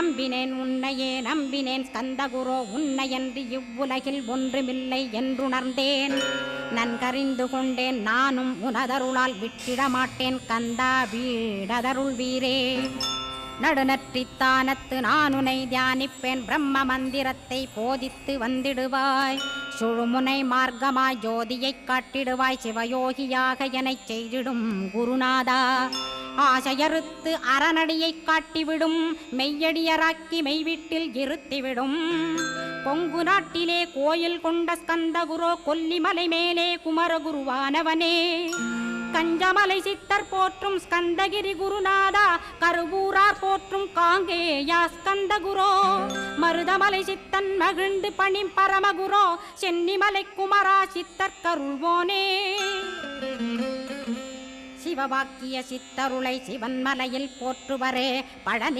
நம்பினேன் உன்னையே நம்பினேன் ஸ்கந்தகுரோ உன்னையன்றி இவ்வுலகில் ஒன்றுமில்லை என்றுணர்ந்தேன் நன்கறிந்து கொண்டேன் நானும் உனதருளால் விட்டிட மாட்டேன் கந்தா வீடதருள் வீரே நடுநற்றித்தானத்து நான் உனை தியானிப்பேன் பிரம்ம மந்திரத்தை போதித்து வந்திடுவாய் சுழுமுனை மார்க்கமாய் ஜோதியைக் காட்டிடுவாய் சிவயோகியாக எனச் செய்திடும் குருநாதா ஆசையறுத்து அறநடியைக் காட்டிவிடும் மெய்யடியராக்கி மெய்வீட்டில் இருத்திவிடும் கொங்கு நாட்டிலே கோயில் கொண்ட ஸ்கந்தகுரோ கொல்லிமலை மேலே குமரகுருவானவனே கஞ்சமலை சித்தர் போற்றும் ஸ்கந்தகிரி குருநாதா கருவூரார் போற்றும் காங்கேயா ஸ்கந்தகுரோ மருதமலை சித்தன் மகிழ்ந்து பணி பரமகுரோ சென்னிமலை குமரா சித்தர் கருள்வோனே சிவவாக்கிய சித்தருளை சிவன்மலையில் போற்றுவரே பழனி